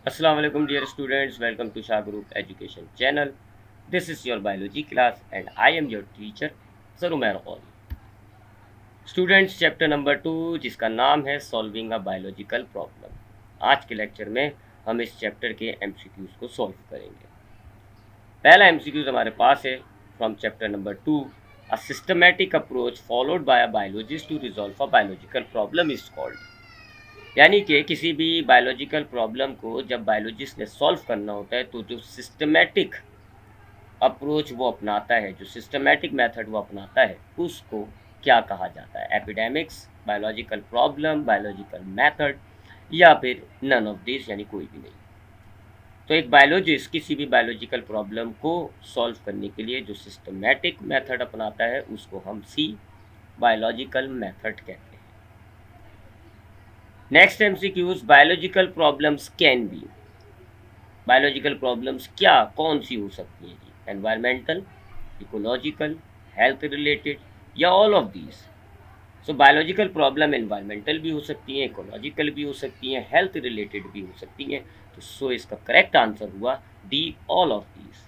Assalamu alaikum dear students, welcome to Shah Group Education channel. This is your biology class and I am your teacher Sarumer All. Students chapter number 2 जिसका नाम है solving a biological problem. आज के lecture में हम इस chapter के MCQs को सॉल्व करेंगे। पहला एमसीक्यूज हमारे पास है from chapter number 2, a systematic approach followed by a biologist to resolve a biological problem is called. यानी कि किसी भी बायोलॉजिकल प्रॉब्लम को जब बायोलॉजिस्ट ने सॉल्व करना होता है तो जो सिस्टमैटिक अप्रोच वो अपनाता है, जो सिस्टमैटिक मेथड वो अपनाता है, उसको क्या कहा जाता है? Epidemics, biological problem, biological method या फिर नन ऑफ दिस, यानी कोई भी नहीं। तो एक बायोलॉजिस्ट किसी भी बायोलॉजिकल प्रॉब्लम को सॉल्व करने के लिए जो सिस्टमैटिक मेथड अपनाता है उसको हम बायोलॉजिकल मेथड कहते हैं। Next MCQs, biological problems can be. Biological problems क्या कौन सी हो सकती हैं जी? एनवायरमेंटल, इकोलॉजिकल, हेल्थ रिलेटेड या all of these. So biological problem environmental भी हो सकती हैं, इकोलॉजिकल भी हो सकती हैं, हेल्थ रिलेटेड भी हो सकती हैं। तो इसका करेक्ट आंसर हुआ डी, ऑल ऑफ दीज।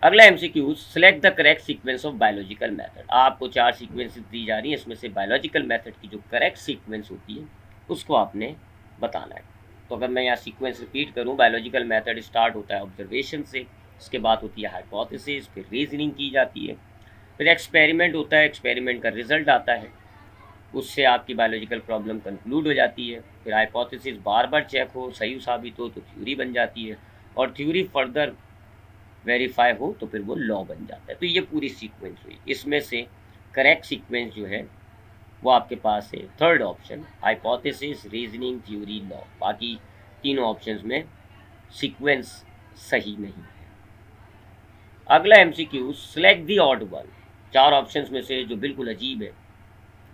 अगला MCQ, select the correct sequence of biological method. आपको 4 सीक्वेंसेस दी जा रही हैं, इसमें से बायोलॉजिकल मेथड की जो करेक्ट सीक्वेंस होती है उसको आपने बताना है। तो अगर मैं यहाँ सीक्वेंस रिपीट करूँ, बायोलॉजिकल मेथड स्टार्ट होता है ऑब्जर्वेशन से, उसके बाद होती है हाइपोथेसिस, फिर रीजनिंग की जाती है, फिर एक्सपेरिमेंट होता है, एक्सपेरिमेंट का रिजल्ट आता है, उससे आपकी बायोलॉजिकल प्रॉब्लम कंक्लूड हो जाती है, फिर हाइपोथेसिस बार बार चेक हो, सही साबित हो तो थ्योरी बन जाती है, और थ्योरी फर्दर वेरीफाई हो तो फिर वो लॉ बन जाता है। तो ये पूरी सीक्वेंस हुई। इसमें से करेक्ट सीक्वेंस जो है वो आपके पास है third option, hypothesis, reasoning, theory, law. बाकी तीनों ऑप्शंस में सीक्वेंस सही नहीं है। अगला MCQ, select the odd one. 4 options में से जो बिल्कुल अजीब है,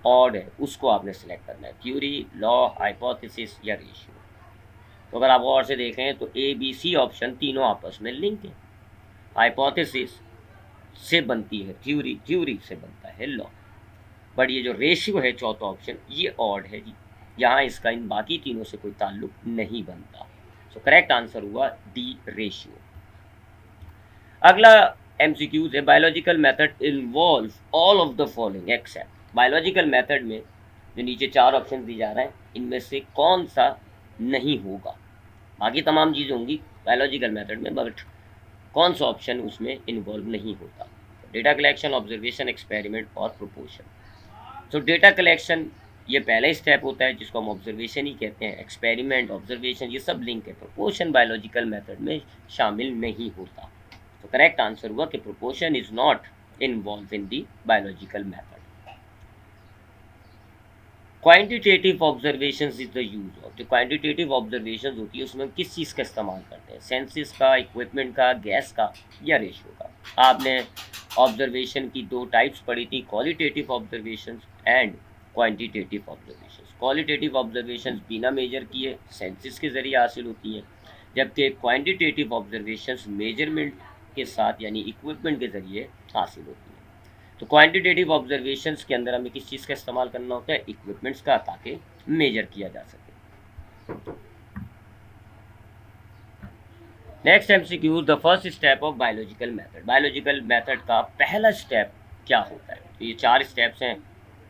ऑड है, उसको आपने सेलेक्ट करना है, थ्योरी, लॉ, हाइपोथेसिस या रेशियो। तो अगर आप और से देखें तो ए बी सी ऑप्शन तीनों आपस में लिंक है। हाइपोथेसिस से बनती है थ्योरी, थ्योरी से बनता है लॉ। बट ये जो रेशियो है चौथा ऑप्शन, ये ऑड है जी, यहाँ इसका इन बाकी तीनों से कोई ताल्लुक नहीं बनता। सो करेक्ट आंसर हुआ डी, रेशियो। अगला एमसीक्यूज है, biological method involve all of the following except. Biological method में जो नीचे 4 ऑप्शन दिए जा रहे हैं, इनमें से कौन सा नहीं होगा? बाकी तमाम चीज़ें होंगी बायोलॉजिकल मेथड में, बट कौन सा ऑप्शन उसमें इन्वॉल्व नहीं होता? डेटा कलेक्शन, ऑब्जर्वेशन, एक्सपेरिमेंट और प्रोपोर्शन। तो डेटा कलेक्शन ये पहला स्टेप होता है जिसको हम ऑब्जर्वेशन ही कहते हैं। एक्सपेरिमेंट, ऑब्जर्वेशन ये सब लिंक है। प्रोपोर्शन बायोलॉजिकल मेथड में शामिल नहीं होता। तो करेक्ट आंसर हुआ कि proportion is not involve in the biological method. Quantitative observation is the use of. जो क्वांटिटेटिव ऑब्जर्वेशन होती है उसमें किस चीज़ का इस्तेमाल करते हैं? सेंसिस का, इक्विपमेंट का, गैस का या रेशियो का? आपने ऑब्जर्वेशन की 2 टाइप्स पढ़ी थी, qualitative observation and quantitative observation. Qualitative observation बिना मेजर किए सेंसिस के ज़रिए हासिल होती हैं, जबकि क्वांटिटेटिव ऑब्जर्वेशन मेजरमेंट के साथ यानी इक्विपमेंट के ज़रिए हासिल होती हैं। तो क्वांटिटेटिव ऑब्जर्वेशंस के अंदर हमें किस चीज़ का इस्तेमाल करना होता है? इक्विपमेंट्स का, ताकि मेजर किया जा सके। Next MCQ, the first step of biological method. Biological method का पहला स्टेप क्या होता है? तो ये 4 स्टेप्स हैं,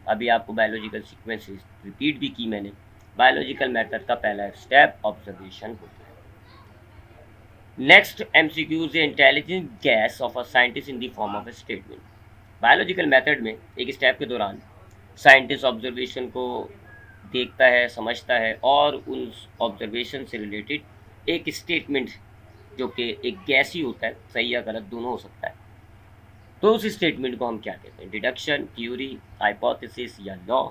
अभी आपको बायोलॉजिकल सीक्वेंस रिपीट भी की मैंने। बायोलॉजिकल मेथड का पहला स्टेप ऑब्जर्वेशन होता है। Next MCQs, intelligent gas off a scientist in the form of A statement. Biological method में एक स्टेप के दौरान साइंटिस्ट ऑब्जर्वेशन को देखता है, समझता है और उस ऑब्जर्वेशन से रिलेटेड एक स्टेटमेंट जो कि एक गैस ही होता है, सही या गलत दोनों हो सकता है, तो उस स्टेटमेंट को हम क्या कहते हैं? डिडक्शन, थ्योरी, हाइपोथेसिस या लॉ?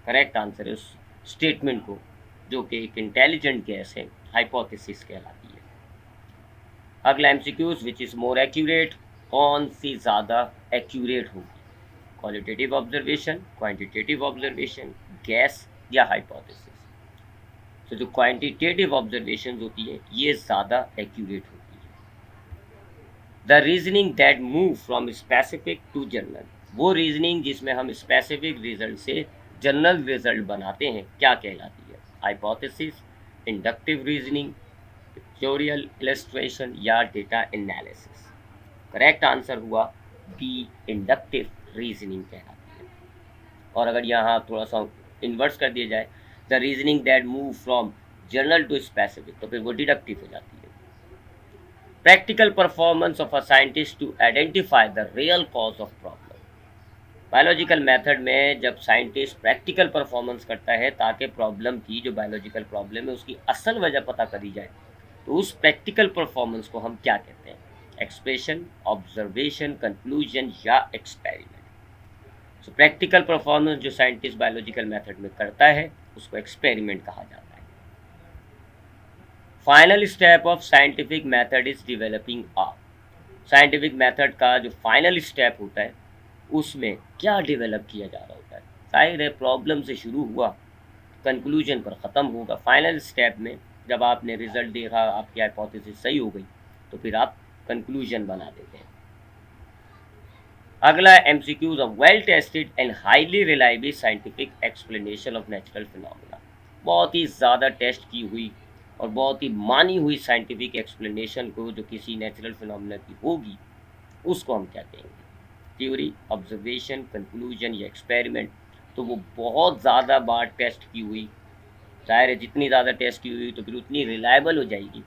करेक्ट आंसर है उस स्टेटमेंट को जो कि एक इंटेलिजेंट गैस है, हाइपोथेसिस कहलाती है। अगला MCQs, which is more accurate. कौन सी ज़्यादा एक्यूरेट होगी? Qualitative observation, quantitative observation, gas या हाइपोथेसिस? तो जो क्वांटिटेटिव ऑब्जर्वेशन होती है ये ज़्यादा एक्यूरेट होती है। The reasoning that move from specific to general. वो रीजनिंग जिसमें हम स्पेसिफिक रिजल्ट से जनरल रिजल्ट बनाते हैं क्या कहलाती है? Hypothesis, inductive reasoning, pictorial illustration या डेटा एनालिसिस। करेक्ट आंसर हुआ बी, इंडक्टिव रीजनिंग कहलाती है। और अगर यहाँ थोड़ा सा इन्वर्स कर दिया जाए, the reasoning that move from general to specific, तो फिर वो डिडक्टिव हो जाती है। Practical performance of a scientist to identify the real cause of problem. Biological method में जब साइंटिस्ट प्रैक्टिकल परफॉर्मेंस करता है ताकि प्रॉब्लम की, जो बायोलॉजिकल प्रॉब्लम है उसकी असल वजह पता करी जाए, तो उस प्रैक्टिकल परफॉर्मेंस को हम क्या कहते हैं? एक्सप्रेशन, ऑब्जर्वेशन, कंक्लूजन या एक्सपेरिमेंट। सो प्रैक्टिकल परफॉर्मेंस जो साइंटिस्ट बायोलॉजिकल मेथड में करता है उसको एक्सपेरिमेंट कहा जाता है। Final step of scientific method is developing a. Scientific method का जो फाइनल स्टेप होता है उसमें क्या डेवलप किया जा रहा होता है? जाहिर है प्रॉब्लम से शुरू हुआ, कंक्लूजन पर ख़त्म होगा। फाइनल स्टेप में जब आपने रिजल्ट देखा, आपकी हाइपोथेसिस सही हो गई, तो फिर आप कंक्लूजन बना देते हैं। अगला MCQs of well tested and highly reliable scientific explanation of natural phenomena. बहुत ही ज़्यादा टेस्ट की हुई और बहुत ही मानी हुई साइंटिफिक एक्सप्लेनेशन को जो किसी नेचुरल फिनोमेना की होगी उसको हम क्या कहेंगे? थ्योरी, ऑब्जर्वेशन, कंक्लूजन या एक्सपेरिमेंट। तो वो बहुत ज़्यादा बार टेस्ट की हुई, जाहिर है जितनी ज़्यादा टेस्ट की हुई तो फिर उतनी रिलायबल हो जाएगी,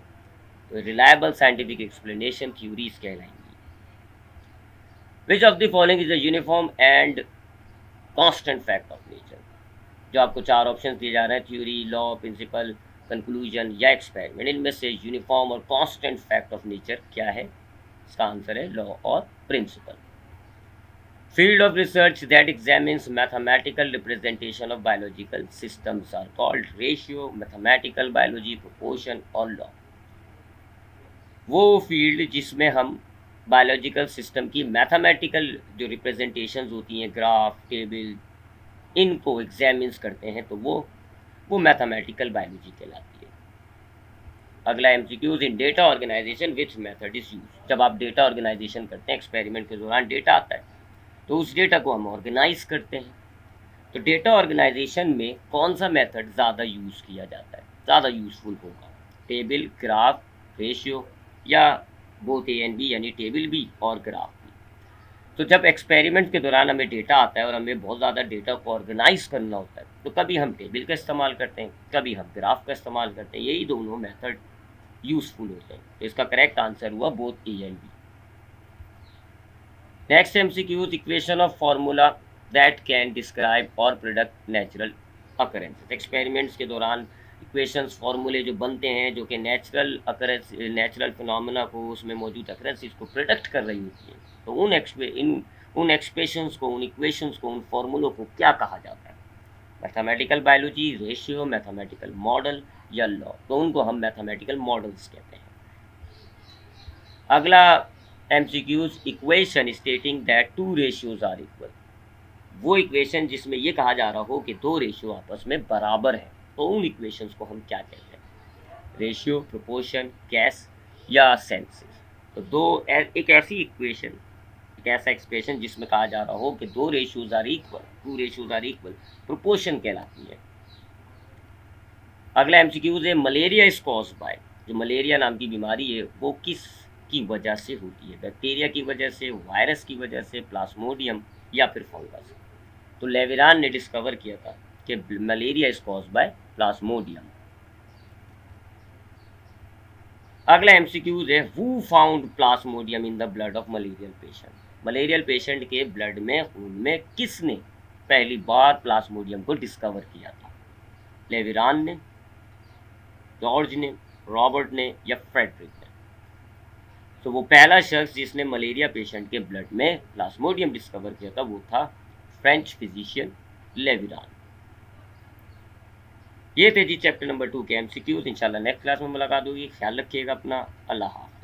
तो रिलायबल साइंटिफिक एक्सप्लेनेशन थ्योरीज कहलाएंगी। Which of the following is a uniform and constant fact of nature. जो आपको चार ऑप्शन दिए जा रहे हैं, थ्योरी, लॉ, प्रिंसिपल, कंक्लूजन या एक्सपेरिमेंट, इनमें से यूनिफॉर्म और कांस्टेंट फैक्ट ऑफ नेचर क्या है? इसका आंसर है लॉ और principal. Field of research that examines mathematical representation of biological systems are called ratio, mathematical biology, proportion और law। वो फील्ड जिसमें हम बायोलॉजिकल सिस्टम की मैथमेटिकल जो रिप्रेजेंटेशंस होती हैं, ग्राफ, टेबल, इनको एग्जामिन्स करते हैं, तो वो मैथमेटिकल बायोलॉजी कहलाती है। अगला MCQs, in data organisation which method is use. जब आप डेटा ऑर्गेनाइजेशन करते हैं, एक्सपेरिमेंट के दौरान डेटा आता है, तो उस डेटा को हम ऑर्गेनाइज करते हैं। तो डेटा ऑर्गेनाइजेशन में कौन सा मेथड ज़्यादा यूज़ किया जाता है, ज़्यादा यूज़फुल होगा? टेबल, ग्राफ, रेशियो या बोथ ए एंड बी, यानी टेबल भी और ग्राफ भी। तो जब एक्सपेरिमेंट के दौरान हमें डेटा आता है और हमें बहुत ज़्यादा डेटा को ऑर्गेनाइज करना होता है, तो कभी हम टेबल का इस्तेमाल करते हैं, कभी हम ग्राफ का इस्तेमाल करते हैं। यही दोनों मेथड यूज़फुल होते हैं। तो इसका करेक्ट आंसर हुआ both A and B. Next MCQ, equation of formula that can describe or product natural occurrences. Experiments के दौरान इक्वेशंस, फार्मूले जो बनते हैं जो कि नेचुरल अकरेंस, नेचुरल फिनोमेना को, उसमें मौजूद अकरेंसेस को प्रोडक्ट कर रही होती हैं, तो उन एक्सप्रेशंस को, उन इक्वेशंस को, उन फार्मूलों को क्या कहा जाता है? Mathematical biology, ratio, mathematical model या लॉ। तो उनको हम मैथमेटिकल मॉडल्स कहते हैं। अगला MCQs, equation stating that two ratios are equal. वो इक्वेशन जिसमें ये कहा जा रहा हो कि दो रेशियो आपस में बराबर है, तो उन इक्वेशंस को हम क्या कहते हैं? रेशियो, प्रोपोर्शन, गैस या सेंसेस। तो एक ऐसी इक्वेशन, एक ऐसा एक्सप्रेशन जिसमें कहा जा रहा हो कि दो ratios are equal, two ratios are equal, proportion कहलाती है। अगला एमसीक्यूज है, मलेरिया इज कॉज्ड बाय। जो मलेरिया नाम की बीमारी है वो किस की वजह से होती है? बैक्टीरिया की वजह से, वायरस की वजह से, प्लाज्मोडियम या फिर फंगस। तो लेविरान ने डिस्कवर किया था कि malaria is caused bye Plasmodium. अगला एमसीक्यूज है, who found Plasmodium in the blood of malarial patient. Malarial patient के ब्लड में, खून में किसने पहली बार प्लाज्मोडियम को डिस्कवर किया था? लेविरान ने, जॉर्ज ने, रॉबर्ट ने या फ्रेडरिक ने। तो वो पहला शख्स जिसने मलेरिया पेशेंट के ब्लड में प्लाज्मोडियम डिस्कवर किया था वो था फ्रेंच फिजिशियन लेविरान। ये थे जी चैप्टर नंबर 2 के एमसीक्यूज। इंशाल्लाह नेक्स्ट क्लास में मुलाकात होगी। ख्याल रखिएगा अपना। अल्लाह हाफ़िज़।